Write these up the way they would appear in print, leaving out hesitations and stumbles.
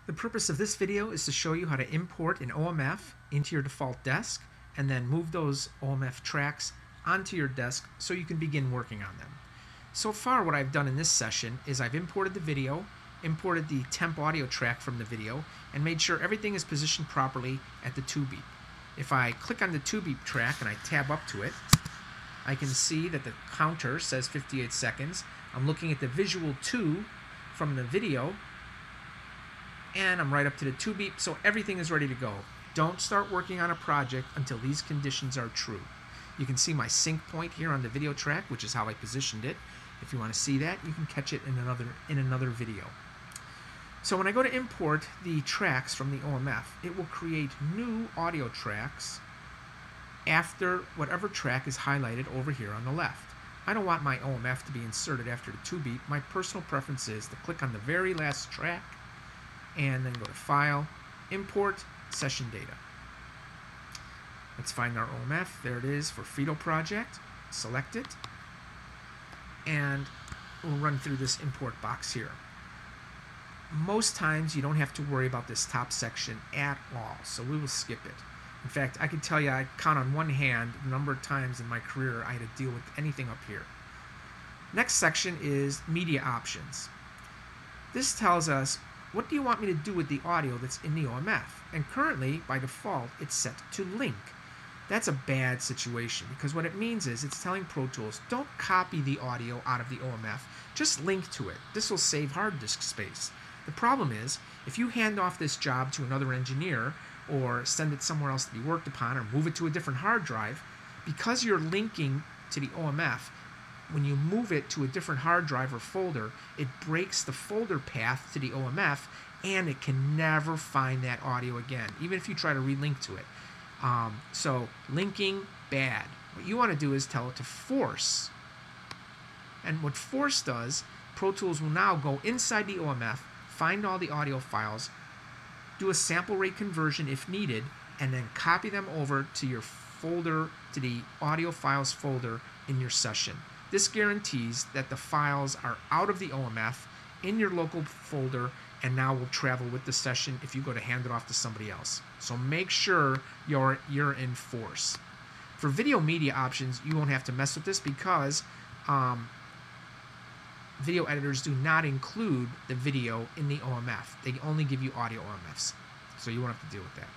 The purpose of this video is to show you how to import an OMF into your default desk and then move those OMF tracks onto your desk so you can begin working on them. So far what I've done in this session is I've imported the video, imported the temp audio track from the video, and made sure everything is positioned properly at the 2 beep. If I click on the 2 beep track and I tab up to it, I can see that the counter says 58 seconds. I'm looking at the visual 2 from the video, and I'm right up to the 2 beep, so everything is ready to go. Don't start working on a project until these conditions are true. You can see my sync point here on the video track, which is how I positioned it. If you want to see that, you can catch it in another video. So when I go to import the tracks from the OMF, it will create new audio tracks after whatever track is highlighted over here on the left. I don't want my OMF to be inserted after the 2 beep. My personal preference is to click on the very last track and then go to File, Import, Session Data. Let's find our OMF. There it is for Fetal Project. Select it, and we'll run through this import box here. Most times you don't have to worry about this top section at all, so we will skip it. In fact, I can tell you I count on one hand the number of times in my career I had to deal with anything up here. Next section is Media Options. This tells us, what do you want me to do with the audio that's in the OMF? And currently, by default, it's set to link. That's a bad situation because what it means is it's telling Pro Tools, don't copy the audio out of the OMF, just link to it. This will save hard disk space. The problem is, if you hand off this job to another engineer or send it somewhere else to be worked upon or move it to a different hard drive, because you're linking to the OMF, when you move it to a different hard drive or folder, it breaks the folder path to the OMF and it can never find that audio again, even if you try to relink to it. So linking, bad. What you want to do is tell it to force. And what force does, Pro Tools will now go inside the OMF, find all the audio files, do a sample rate conversion if needed, and then copy them over to your folder, to the audio files folder in your session. This guarantees that the files are out of the OMF in your local folder and now will travel with the session if you go to hand it off to somebody else. So make sure you're in force. For video media options, you won't have to mess with this because video editors do not include the video in the OMF. They only give you audio OMFs. So you won't have to deal with that.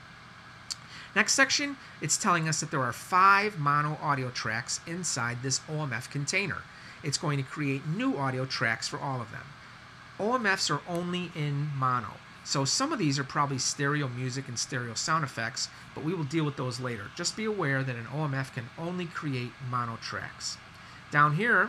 Next section, it's telling us that there are 5 mono audio tracks inside this OMF container. It's going to create new audio tracks for all of them. OMFs are only in mono, so some of these are probably stereo music and stereo sound effects, but we will deal with those later. Just be aware that an OMF can only create mono tracks. Down here,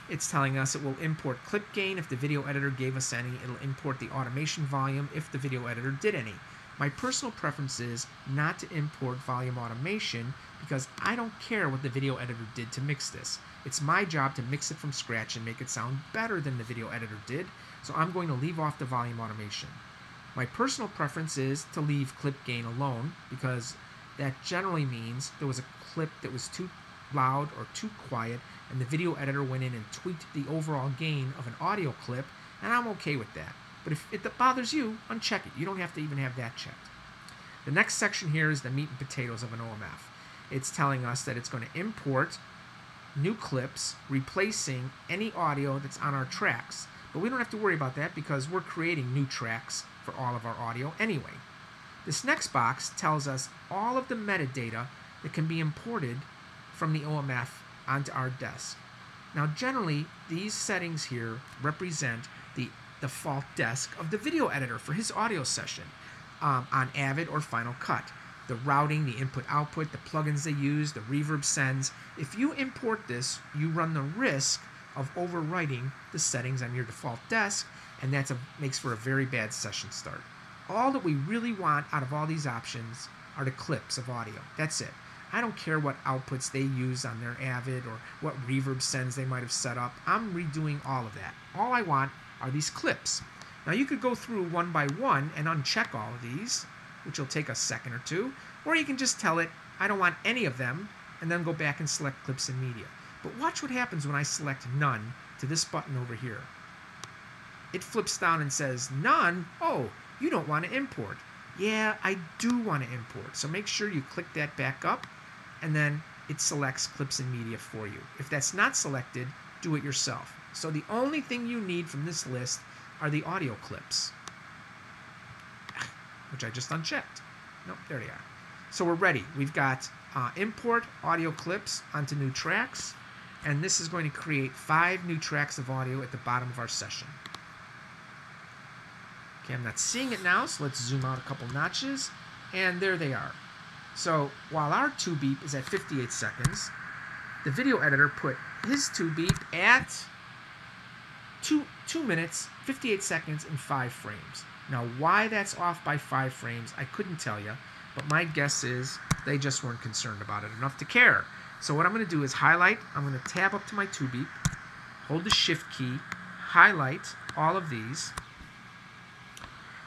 it's telling us it will import clip gain if the video editor gave us any. It'll import the automation volume if the video editor did any. My personal preference is not to import volume automation because I don't care what the video editor did to mix this. It's my job to mix it from scratch and make it sound better than the video editor did, so I'm going to leave off the volume automation. My personal preference is to leave clip gain alone because that generally means there was a clip that was too loud or too quiet and the video editor went in and tweaked the overall gain of an audio clip, and I'm okay with that. But if it bothers you, uncheck it. You don't have to even have that checked. The next section here is the meat and potatoes of an OMF. It's telling us that it's going to import new clips, replacing any audio that's on our tracks. But we don't have to worry about that because we're creating new tracks for all of our audio anyway. This next box tells us all of the metadata that can be imported from the OMF onto our desk. Now generally, these settings here represent the default desk of the video editor for his audio session on Avid or Final Cut. The routing, the input-output, the plugins they use, the reverb sends. If you import this, you run the risk of overwriting the settings on your default desk, and that makes for a very bad session start. All that we really want out of all these options are the clips of audio. That's it. I don't care what outputs they use on their Avid or what reverb sends they might have set up. I'm redoing all of that. All I want are these clips. Now you could go through one by one and uncheck all of these, which will take a second or two, or you can just tell it, I don't want any of them, and then go back and select clips and media. But watch what happens when I select none to this button over here. It flips down and says, none? Oh, you don't want to import. Yeah, I do want to import. So make sure you click that back up, and then it selects clips and media for you. If that's not selected, do it yourself. So the only thing you need from this list are the audio clips, which I just unchecked. Nope, there they are. So we're ready. We've got import audio clips onto new tracks, and this is going to create 5 new tracks of audio at the bottom of our session. Okay, I'm not seeing it now, so let's zoom out a couple notches, and there they are. So while our 2 beep is at 58 seconds, the video editor put his 2 beep at 2 minutes, 58 seconds, and 5 frames. Now, why that's off by 5 frames, I couldn't tell you, but my guess is they just weren't concerned about it enough to care. So what I'm going to do is highlight. I'm going to tab up to my 2 beep, hold the Shift key, highlight all of these,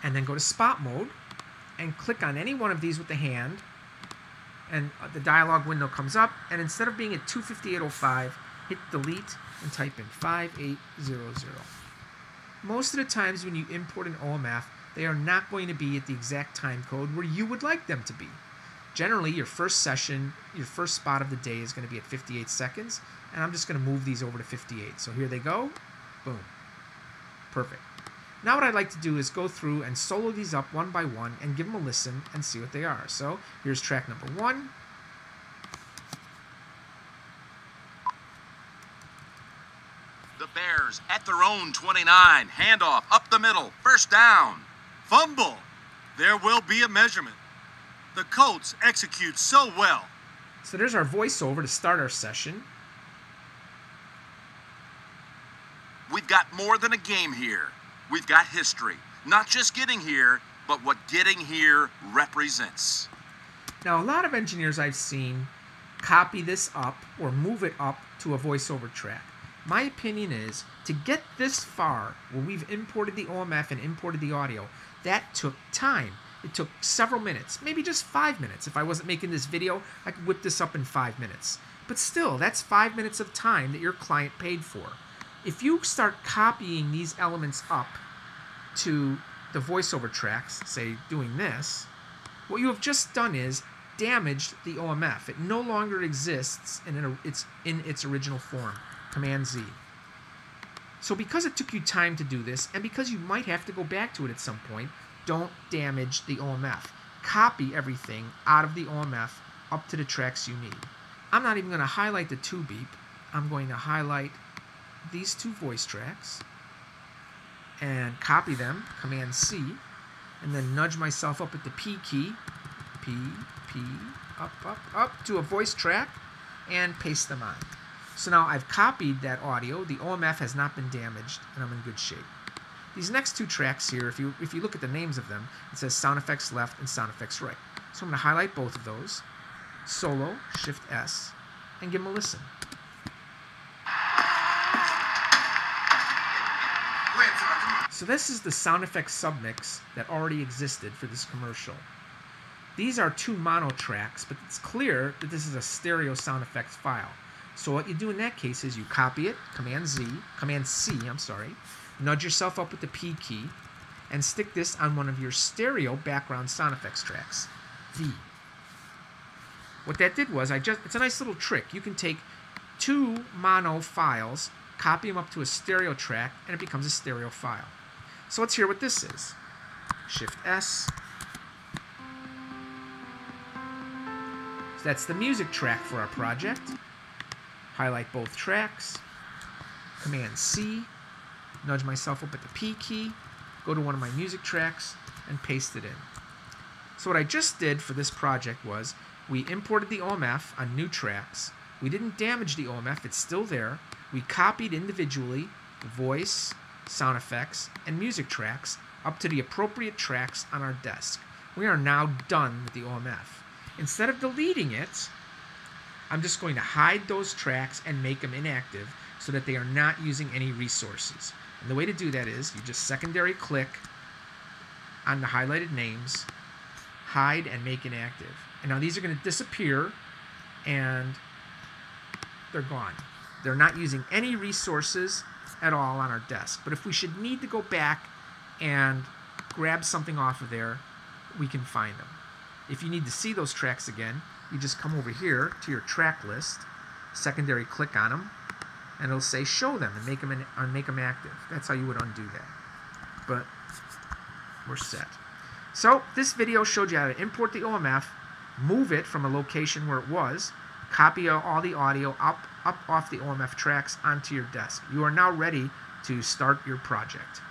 and then go to spot mode and click on any one of these with the hand, and the dialog window comes up, and instead of being at 2:58:05, hit delete and type in 5800. Most of the times when you import an OMF, they are not going to be at the exact time code where you would like them to be. Generally, your first session, your first spot of the day is going to be at 58 seconds, and I'm just going to move these over to 58. So here they go. Boom. Perfect. Now what I'd like to do is go through and solo these up one by one and give them a listen and see what they are. So here's track number 1. The Bears at their own 29. Handoff up the middle. First down. Fumble. There will be a measurement. The Colts execute so well. So there's our voiceover to start our session. We've got more than a game here. We've got history. Not just getting here, but what getting here represents. Now, a lot of engineers I've seen copy this up or move it up to a voiceover track. My opinion is, to get this far, where we've imported the OMF and imported the audio, that took time. It took several minutes, maybe just 5 minutes. If I wasn't making this video, I could whip this up in 5 minutes. But still, that's 5 minutes of time that your client paid for. If you start copying these elements up to the voiceover tracks, say doing this, what you have just done is damaged the OMF. It no longer exists in its original form, Command Z. So because it took you time to do this, and because you might have to go back to it at some point, don't damage the OMF. Copy everything out of the OMF up to the tracks you need. I'm not even going to highlight the 2 beep. I'm going to highlight these 2 voice tracks and copy them, Command C, and then nudge myself up at the P key, P, up to a voice track, and paste them on. So now I've copied that audio, the OMF has not been damaged, and I'm in good shape. These next 2 tracks here, if you look at the names of them, it says sound effects left and sound effects right. So I'm going to highlight both of those, solo, Shift S, and give them a listen. So this is the sound effects submix that already existed for this commercial. These are 2 mono tracks, but it's clear that this is a stereo sound effects file. So what you do in that case is you copy it, Command C, nudge yourself up with the P key, and stick this on one of your stereo background sound effects tracks, V. What that did was, it's a nice little trick. You can take 2 mono files, copy them up to a stereo track, and it becomes a stereo file. So let's hear what this is. Shift S. So that's the music track for our project. Highlight both tracks. Command C. Nudge myself up at the P key. Go to one of my music tracks and paste it in. So what I just did for this project was we imported the OMF on new tracks. We didn't damage the OMF. It's still there. We copied individually the voice, sound effects, and music tracks up to the appropriate tracks on our desk. We are now done with the OMF. Instead of deleting it, I'm just going to hide those tracks and make them inactive so that they are not using any resources. And the way to do that is you just secondary click on the highlighted names, hide and make inactive. And now these are going to disappear and they're gone. They're not using any resources at all on our desk. But if we should need to go back and grab something off of there, we can find them. If you need to see those tracks again, you just come over here to your track list, secondary click on them, and it'll say show them and make them active. That's how you would undo that. But we're set. So this video showed you how to import the OMF, move it from a location where it was, copy all the audio up off the OMF tracks onto your desk. You are now ready to start your project.